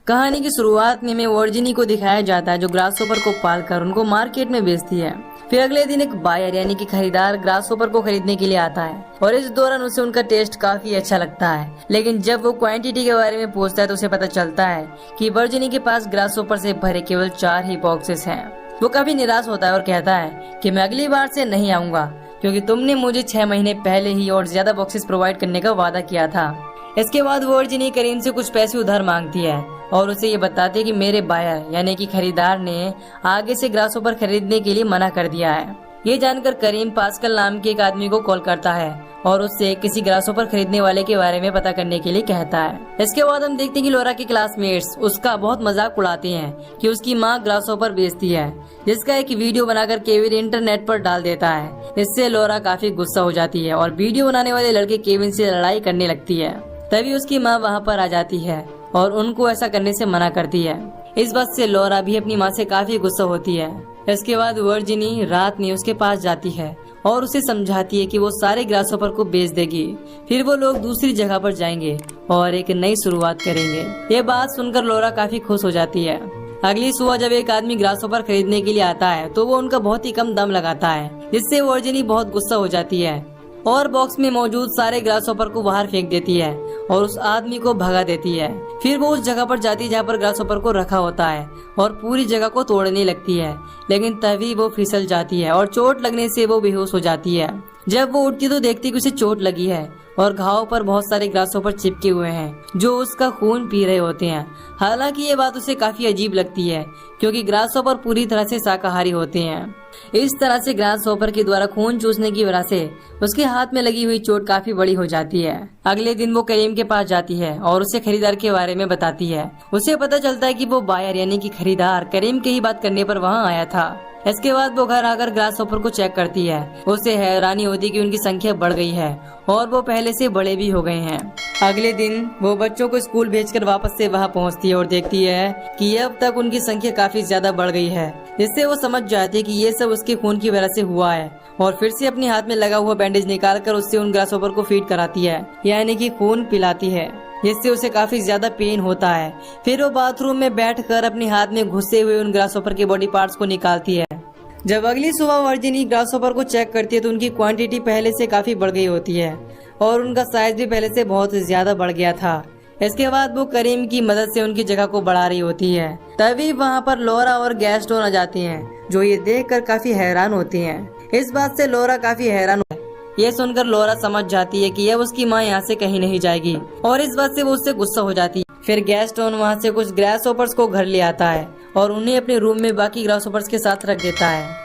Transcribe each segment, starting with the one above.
कहानी की शुरुआत में वर्जिनी को दिखाया जाता है जो ग्रासहोपर को पालकर उनको मार्केट में बेचती है। फिर अगले दिन एक बायर यानी कि खरीदार ग्रासहोपर को खरीदने के लिए आता है और इस दौरान उसे उनका टेस्ट काफी अच्छा लगता है। लेकिन जब वो क्वांटिटी के बारे में पूछता है तो उसे पता चलता है कि वर्जिनी के पास ग्रासहोपर से भरे केवल 4 ही बॉक्सेस हैं। वो काफी निराश होता है और कहता है कि मैं अगली बार से नहीं आऊंगा क्योंकि तुमने मुझे 6 महीने पहले ही और ज्यादा बॉक्सेस प्रोवाइड करने का वादा किया था। इसके बाद वर्जिनी करीम से कुछ पैसे उधार मांगती है और उसे ये बताती है कि मेरे बायर यानी कि खरीदार ने आगे से ग्रासहोपर खरीदने के लिए मना कर दिया है। ये जानकर करीम पास्कल नाम के एक आदमी को कॉल करता है और उससे किसी ग्रासहोपर खरीदने वाले के बारे में पता करने के लिए कहता है। इसके बाद हम देखते हैं कि लोरा के क्लासमेट्स उसका बहुत मजाक उड़ाते हैं कि उसकी माँ ग्रासहोपर बेचती है, जिसका एक वीडियो बनाकर केविन इंटरनेट पर डाल देता है। इससे लोरा काफी गुस्सा हो जाती है और वीडियो बनाने वाले लड़के केविन से लड़ाई करने लगती है। तभी उसकी माँ वहाँ पर आ जाती है और उनको ऐसा करने से मना करती है। इस बात से लोरा भी अपनी माँ से काफी गुस्सा होती है। इसके बाद वर्जिनी रात में उसके पास जाती है और उसे समझाती है कि वो सारे ग्रासहोपर को बेच देगी। फिर वो लोग दूसरी जगह पर जाएंगे और एक नई शुरुआत करेंगे। ये बात सुनकर लोरा काफी खुश हो जाती है। अगली सुबह जब एक आदमी ग्रासहोपर खरीदने के लिए आता है तो वो उनका बहुत ही कम दाम लगाता है, जिससे वर्जिनी बहुत गुस्सा हो जाती है और बॉक्स में मौजूद सारे ग्रासहोपर को बाहर फेंक देती है और उस आदमी को भगा देती है। फिर वो उस जगह पर जाती है जहाँ पर ग्रासहोपर को रखा होता है और पूरी जगह को तोड़ने लगती है, लेकिन तभी वो फिसल जाती है और चोट लगने से वो बेहोश हो जाती है। जब वो उठती तो देखती कि उसे चोट लगी है और घाव पर बहुत सारे ग्रासहोपर चिपके हुए हैं जो उसका खून पी रहे होते हैं। हालांकि ये बात उसे काफी अजीब लगती है क्योंकि ग्रासहोपर पूरी तरह से शाकाहारी होते हैं। इस तरह से ग्रासहोपर के द्वारा खून चूसने की वजह से उसके हाथ में लगी हुई चोट काफी बड़ी हो जाती है। अगले दिन वो करीम के पास जाती है और उसे खरीदार के बारे में बताती है। उसे पता चलता है कि वो बायर यानी कि खरीदार करीम की ही बात करने पर वहाँ आया था। इसके बाद वो घर आकर ग्रासहोपर को चेक करती है। उसे हैरानी होती है कि उनकी संख्या बढ़ गई है और वो पहले से बड़े भी हो गए हैं। अगले दिन वो बच्चों को स्कूल भेजकर वापस से वहाँ पहुँचती है और देखती है कि अब तक उनकी संख्या काफी ज्यादा बढ़ गई है, जिससे वो समझ जाती है कि ये सब उसके खून की वजह से हुआ है और फिर से अपने हाथ में लगा हुआ बैंडेज निकालकर उससे उन ग्रासहोपर को फीड कराती है यानी कि खून पिलाती है, जिससे उसे काफी ज्यादा पेन होता है। फिर वो बाथरूम में बैठकर अपने हाथ में घुसे हुए उन ग्रासहोपर के बॉडी पार्ट्स को निकालती है। जब अगली सुबह वर्जिनी ग्रासहोपर को चेक करती है तो उनकी क्वांटिटी पहले से काफी बढ़ गई होती है और उनका साइज भी पहले से बहुत ज्यादा बढ़ गया था। इसके बाद वो करीम की मदद से उनकी जगह को बढ़ा रही होती है। तभी वहाँ पर लोरा और गैस्टोन आ जाते हैं जो ये देखकर काफी हैरान होती हैं। इस बात से लोरा काफी हैरान ये सुनकर लोरा समझ जाती है कि अब उसकी माँ यहाँ से कहीं नहीं जाएगी और इस बात से वो उससे गुस्सा हो जाती है। फिर गैस्टोन वहाँ से कुछ ग्रासहोपर्स को घर ले आता है और उन्हें अपने रूम में बाकी ग्रासहोपर्स के साथ रख देता है।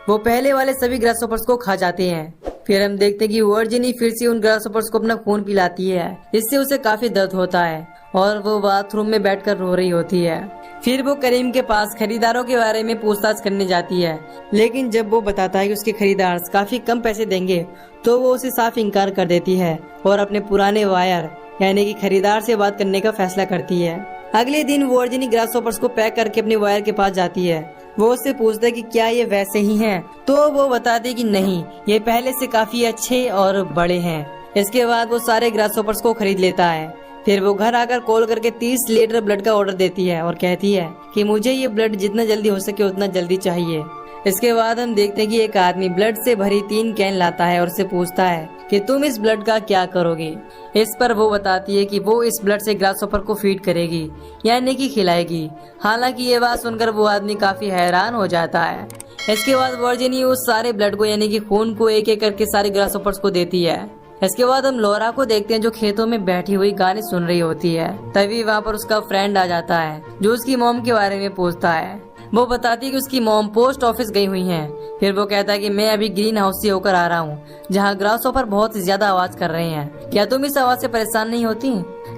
वो पहले वाले सभी ग्रासहोपर्स को खा जाते हैं। फिर हम देखते हैं कि वर्जिनी फिर से उन ग्रासहोपर्स को अपना खून पिलाती है, जिससे उसे काफी दर्द होता है और वो बाथरूम में बैठकर रो रही होती है। फिर वो करीम के पास खरीदारों के बारे में पूछताछ करने जाती है, लेकिन जब वो बताता है कि उसके खरीदार काफी कम पैसे देंगे तो वो उसे साफ इनकार कर देती है और अपने पुराने वायर यानी कि खरीदार से बात करने का फैसला करती है। अगले दिन वर्जिनी ग्रासहोपर्स को पैक करके अपने वायर के पास जाती है। वो उससे पूछता है कि क्या ये वैसे ही हैं? तो वो बताती है कि नहीं, ये पहले से काफी अच्छे और बड़े हैं। इसके बाद वो सारे ग्रासहोपर्स को खरीद लेता है। फिर वो घर आकर कॉल करके 30 लीटर ब्लड का ऑर्डर देती है और कहती है कि मुझे ये ब्लड जितना जल्दी हो सके उतना जल्दी चाहिए। इसके बाद हम देखते हैं कि एक आदमी ब्लड से भरी 3 कैन लाता है और उससे पूछता है कि तुम इस ब्लड का क्या करोगे। इस पर वो बताती है कि वो इस ब्लड से ग्रासहोपर को फीड करेगी यानी कि खिलाएगी। हालांकि ये बात सुनकर वो आदमी काफी हैरान हो जाता है। इसके बाद वर्जिनी उस सारे ब्लड को यानी कि खून को एक एक करके सारे ग्रासहोपर्स को देती है। इसके बाद हम लोरा को देखते हैं जो खेतों में बैठी हुई गाने सुन रही होती है। तभी वहाँ पर उसका फ्रेंड आ जाता है जो उसकी मॉम के बारे में पूछता है। वो बताती है कि उसकी मॉम पोस्ट ऑफिस गई हुई हैं। फिर वो कहता है कि मैं अभी ग्रीन हाउस से होकर आ रहा हूँ जहाँ ग्रासहोपर बहुत ज्यादा आवाज कर रहे हैं, क्या तुम इस आवाज से परेशान नहीं होती?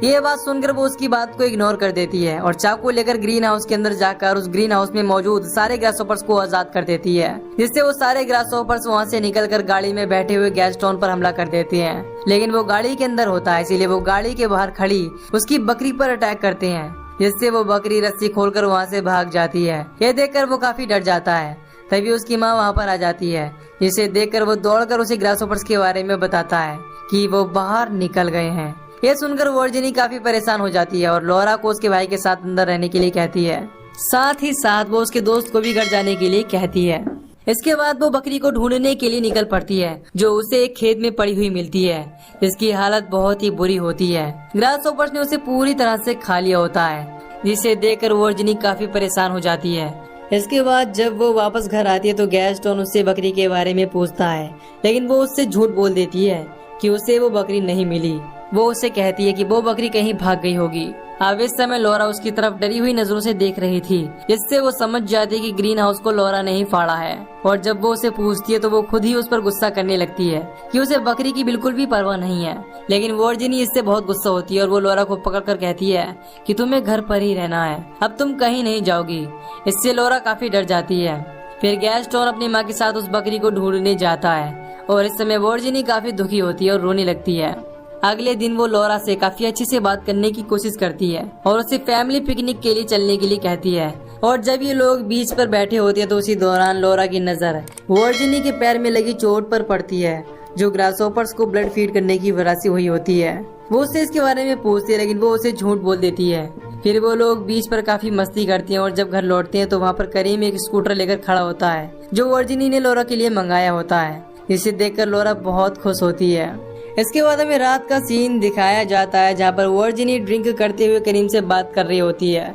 ये बात सुनकर वो उसकी बात को इग्नोर कर देती है और चाकू लेकर ग्रीन हाउस के अंदर जाकर उस ग्रीन हाउस में मौजूद सारे ग्रासहोपर्स को आजाद कर देती है, जिससे वो सारे ग्रासहोपर्स वहाँ से निकलकर गाड़ी में बैठे हुए गैस्टोन पर हमला कर देते हैं। लेकिन वो गाड़ी के अंदर होता है, इसीलिए वो गाड़ी के बाहर खड़ी उसकी बकरी पर अटैक करते हैं, जिससे वो बकरी रस्सी खोलकर वहाँ से भाग जाती है। ये देखकर वो काफी डर जाता है। तभी उसकी माँ वहाँ पर आ जाती है, जिसे देखकर वो दौड़कर उसे ग्रासहोपर्स के बारे में बताता है कि वो बाहर निकल गए हैं। ये सुनकर वर्जिनी काफी परेशान हो जाती है और लॉरा को उसके भाई के साथ अंदर रहने के लिए कहती है। साथ ही साथ वो उसके दोस्त को भी घर जाने के लिए कहती है। इसके बाद वो बकरी को ढूंढने के लिए निकल पड़ती है, जो उसे एक खेत में पड़ी हुई मिलती है, जिसकी हालत बहुत ही बुरी होती है। ग्रासहोपर्स ने उसे पूरी तरह से खा लिया होता है, जिसे देखकर वर्जिनी काफी परेशान हो जाती है। इसके बाद जब वो वापस घर आती है तो गैस्टोन उससे बकरी के बारे में पूछता है, लेकिन वो उससे झूठ बोल देती है कि उसे वो बकरी नहीं मिली। वो उससे कहती है कि वो बकरी कहीं भाग गई होगी। अब इस समय लॉरा उसकी तरफ डरी हुई नजरों से देख रही थी, जिससे वो समझ जाती है कि ग्रीन हाउस को लॉरा ने ही फाड़ा है। और जब वो उसे पूछती है तो वो खुद ही उस पर गुस्सा करने लगती है कि उसे बकरी की बिल्कुल भी परवाह नहीं है। लेकिन वर्जिनी इससे बहुत गुस्सा होती है और वो लॉरा को पकड़कर कहती है कि तुम्हें घर पर ही रहना है, अब तुम कहीं नहीं जाओगी। इससे लॉरा काफी डर जाती है। फिर गैस्टोन अपनी माँ के साथ उस बकरी को ढूंढने जाता है और इस समय वर्जिनी काफी दुखी होती है और रोने लगती है। अगले दिन वो लॉरा से काफी अच्छे से बात करने की कोशिश करती है और उसे फैमिली पिकनिक के लिए चलने के लिए कहती है। और जब ये लोग बीच पर बैठे होते हैं तो उसी दौरान लॉरा की नजर वर्जिनी के पैर में लगी चोट पर पड़ती है, जो ग्रासहोपर्स को ब्लड फीड करने की वजह से हुई होती है। वो उससे इसके बारे में पूछती है, लेकिन वो उसे झूठ बोल देती है। फिर वो लोग बीच पर काफी मस्ती करते हैं और जब घर लौटते हैं तो वहाँ पर करीम एक स्कूटर लेकर खड़ा होता है, जो वर्जिनी ने लॉरा के लिए मंगाया होता है, जिसे देखकर लॉरा बहुत खुश होती है। इसके बाद हमें रात का सीन दिखाया जाता है, जहाँ पर वर्जिनी ड्रिंक करते हुए करीम से बात कर रही होती है।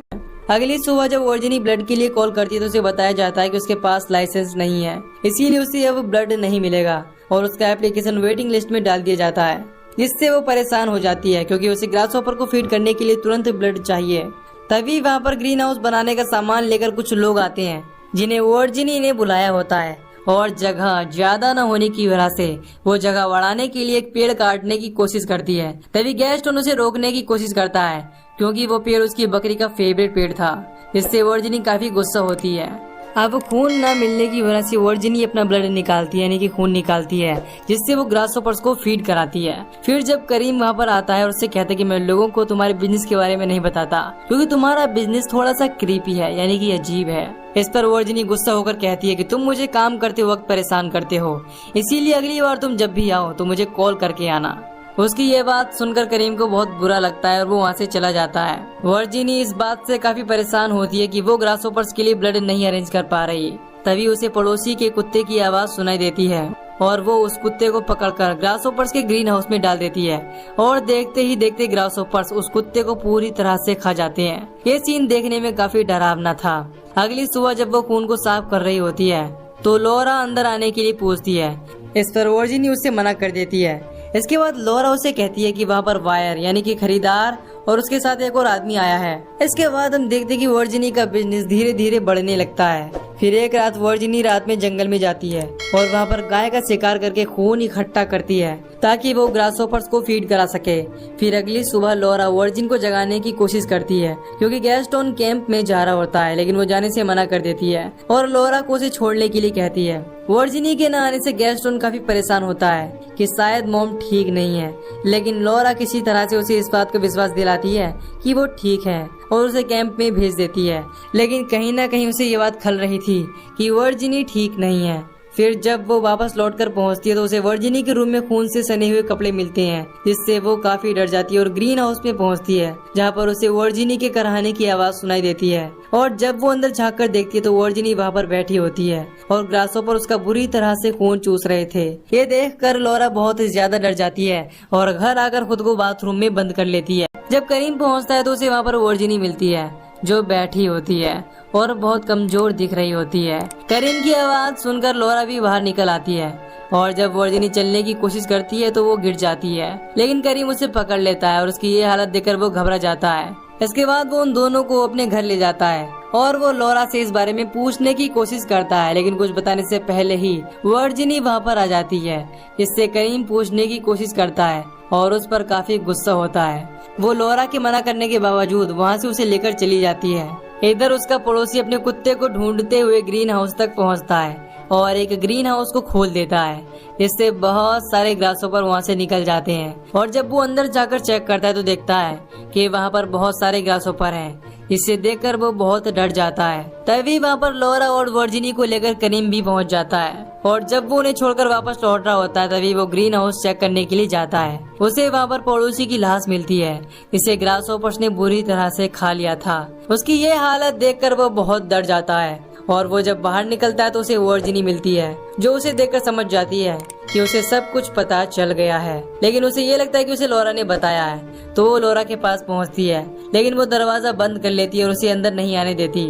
अगली सुबह जब वर्जिनी ब्लड के लिए कॉल करती है तो उसे बताया जाता है कि उसके पास लाइसेंस नहीं है, इसीलिए उसे अब ब्लड नहीं मिलेगा और उसका एप्लीकेशन वेटिंग लिस्ट में डाल दिया जाता है। जिससे वो परेशान हो जाती है क्योंकि उसे ग्रासहोपर को फीड करने के लिए तुरंत ब्लड चाहिए। तभी वहाँ पर ग्रीन हाउस बनाने का सामान लेकर कुछ लोग आते हैं, जिन्हें वर्जिनी ने बुलाया होता है। और जगह ज्यादा न होने की वजह से वो जगह बढ़ाने के लिए एक पेड़ काटने की कोशिश करती है। तभी गैस्टोन उसे रोकने की कोशिश करता है, क्योंकि वो पेड़ उसकी बकरी का फेवरेट पेड़ था। जिससे वर्जिनी काफी गुस्सा होती है। अब खून न मिलने की वजह से वर्जिनी अपना ब्लड निकालती है, यानी कि खून निकालती है, जिससे वो ग्रासहोपर्स को फीड कराती है। फिर जब करीम वहाँ पर आता है और उससे कहता है कि मैं लोगों को तुम्हारे बिजनेस के बारे में नहीं बताता, क्योंकि तुम्हारा बिजनेस थोड़ा सा क्रीपी है, यानी कि अजीब है। इस पर वर्जिनी गुस्सा होकर कहती है कि तुम मुझे काम करते वक्त परेशान करते हो, इसीलिए अगली बार तुम जब भी आओ तो मुझे कॉल करके आना। उसकी ये बात सुनकर करीम को बहुत बुरा लगता है और वो वहाँ से चला जाता है। वर्जिनी इस बात से काफी परेशान होती है कि वो ग्रासहोपर्स के लिए ब्लड नहीं अरेंज कर पा रही। तभी उसे पड़ोसी के कुत्ते की आवाज सुनाई देती है और वो उस कुत्ते को पकड़कर ग्रासहोपर्स के ग्रीन हाउस में डाल देती है। और देखते ही देखते ग्रासहोपर्स उस कुत्ते को पूरी तरह से खा जाते हैं। ये सीन देखने में काफी डरावना था। अगली सुबह जब वो खून को साफ कर रही होती है तो लॉरा अंदर आने के लिए पूछती है। इस पर वर्जिनी उससे मना कर देती है। इसके बाद लॉरा उसे कहती है कि वहाँ पर वायर यानी कि खरीदार और उसके साथ एक और आदमी आया है। इसके बाद हम देखते कि वर्जिनी का बिजनेस धीरे धीरे बढ़ने लगता है। फिर एक रात वर्जिनी रात में जंगल में जाती है और वहाँ पर गाय का शिकार करके खून इकट्ठा करती है ताकि वो ग्रासहोपर्स को फीड करा सके। फिर अगली सुबह लॉरा वर्जिन को जगाने की कोशिश करती है, क्योंकि गैस्टोन कैंप में जा रहा होता है, लेकिन वो जाने से मना कर देती है और लॉरा को उसे छोड़ने के लिए कहती है। वर्जिनी के न आने से गैस्टोन काफी परेशान होता है कि शायद मॉम ठीक नहीं है, लेकिन लॉरा किसी तरह से उसे इस बात का विश्वास दिलाती है कि वो ठीक है और उसे कैंप में भेज देती है। लेकिन कहीं न कहीं उसे ये बात खल रही थी कि वर्जिनी ठीक नहीं है। फिर जब वो वापस लौटकर पहुंचती है तो उसे वर्जिनी के रूम में खून से सने हुए कपड़े मिलते हैं, जिससे वो काफी डर जाती है और ग्रीन हाउस में पहुंचती है, जहां पर उसे वर्जिनी के कराहने की आवाज सुनाई देती है। और जब वो अंदर झांक कर देखती है तो वर्जिनी वहां पर बैठी होती है और ग्रासहोपर उसका बुरी तरह से खून चूस रहे थे। ये देखकर लॉरा बहुत ज्यादा डर जाती है और घर आकर खुद को बाथरूम में बंद कर लेती है। जब करीम पहुंचता है तो उसे वहाँ पर वर्जिनी मिलती है, जो बैठी होती है और बहुत कमजोर दिख रही होती है। करीम की आवाज सुनकर लॉरा भी बाहर निकल आती है और जब वर्जिनी चलने की कोशिश करती है तो वो गिर जाती है, लेकिन करीम उसे पकड़ लेता है और उसकी ये हालत देखकर वो घबरा जाता है। इसके बाद वो उन दोनों को अपने घर ले जाता है और वो लॉरा से इस बारे में पूछने की कोशिश करता है, लेकिन कुछ बताने से पहले ही वर्जिनी वहाँ पर आ जाती है। इससे करीम पूछने की कोशिश करता है और उस पर काफी गुस्सा होता है। वो लॉरा के मना करने के बावजूद वहाँ से उसे लेकर चली जाती है। इधर उसका पड़ोसी अपने कुत्ते को ढूंढते हुए ग्रीन हाउस तक पहुँचता है और एक ग्रीन हाउस को खोल देता है, जिससे बहुत सारे ग्रासहोपर वहाँ से निकल जाते हैं। और जब वो अंदर जाकर चेक करता है तो देखता है कि वहाँ पर बहुत सारे ग्रासहोपर हैं, इसे देखकर वो बहुत डर जाता है। तभी वहाँ पर लॉरा और वर्जिनी को लेकर करीम भी पहुँच जाता है और जब वो उन्हें छोड़कर वापस लौट रहा होता है तभी वो ग्रीन हाउस चेक करने के लिए जाता है। उसे वहाँ पर पड़ोसी की लाश मिलती है। इसे ग्रासहोपर्स ने बुरी तरह से खा लिया था। उसकी ये हालत देखकर वो बहुत डर जाता है और वो जब बाहर निकलता है तो उसे वर्जिनी मिलती है, जो उसे देखकर समझ जाती है कि उसे सब कुछ पता चल गया है। लेकिन उसे ये लगता है कि उसे लॉरा ने बताया है, तो वो लॉरा के पास पहुंचती है, लेकिन वो दरवाजा बंद कर लेती है और उसे अंदर नहीं आने देती।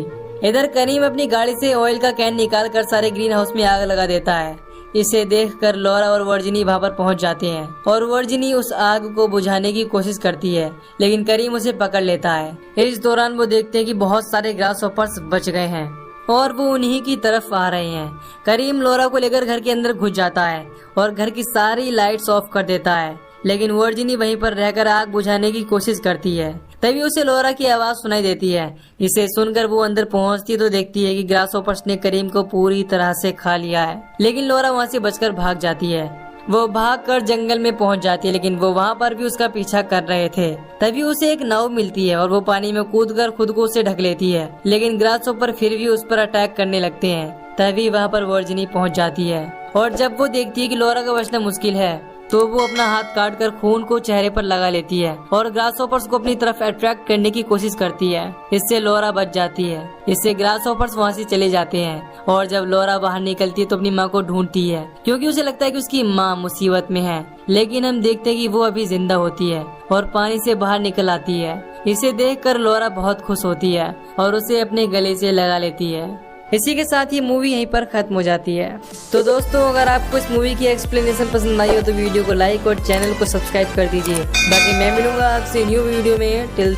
इधर करीम अपनी गाड़ी से ऑयल का कैन निकाल कर सारे ग्रीन हाउस में आग लगा देता है। इसे देखकर लॉरा और वर्जिनी वहाँ पर पहुँच जाते हैं और वर्जिनी उस आग को बुझाने की कोशिश करती है, लेकिन करीम उसे पकड़ लेता है। इस दौरान वो देखते हैं कि बहुत सारे ग्रासहोपर्स बच गए हैं और वो उन्हीं की तरफ आ रहे हैं। करीम लॉरा को लेकर घर के अंदर घुस जाता है और घर की सारी लाइट्स ऑफ कर देता है, लेकिन वर्जिनी वहीं पर रहकर आग बुझाने की कोशिश करती है। तभी उसे लॉरा की आवाज सुनाई देती है। इसे सुनकर वो अंदर पहुंचती तो देखती है कि ग्रासहोपर्स ने करीम को पूरी तरह से खा लिया है, लेकिन लॉरा वहां से बचकर भाग जाती है। वो भागकर जंगल में पहुंच जाती है, लेकिन वो वहाँ पर भी उसका पीछा कर रहे थे। तभी उसे एक नाव मिलती है और वो पानी में कूदकर खुद को उसे ढक लेती है, लेकिन ग्रासहोपर फिर भी उस पर अटैक करने लगते हैं। तभी वहाँ पर वर्जिनी पहुंच जाती है और जब वो देखती है कि लॉरा का बचना मुश्किल है तो वो अपना हाथ काटकर खून को चेहरे पर लगा लेती है और ग्रासहोपर्स को अपनी तरफ अट्रैक्ट करने की कोशिश करती है। इससे लॉरा बच जाती है। इससे ग्रासहोपर्स वहाँ से चले जाते हैं और जब लॉरा बाहर निकलती है तो अपनी माँ को ढूंढती है, क्योंकि उसे लगता है कि उसकी माँ मुसीबत में है। लेकिन हम देखते हैं कि वो अभी जिंदा होती है और पानी से बाहर निकल आती है। इसे देखकर लॉरा बहुत खुश होती है और उसे अपने गले से लगा लेती है। इसी के साथ ये मूवी यहीं पर खत्म हो जाती है। तो दोस्तों, अगर आपको इस मूवी की एक्सप्लेनेशन पसंद आई हो तो वीडियो को लाइक और चैनल को सब्सक्राइब कर दीजिए। बाकी मैं मिलूंगा आपसे न्यू वीडियो में। टिल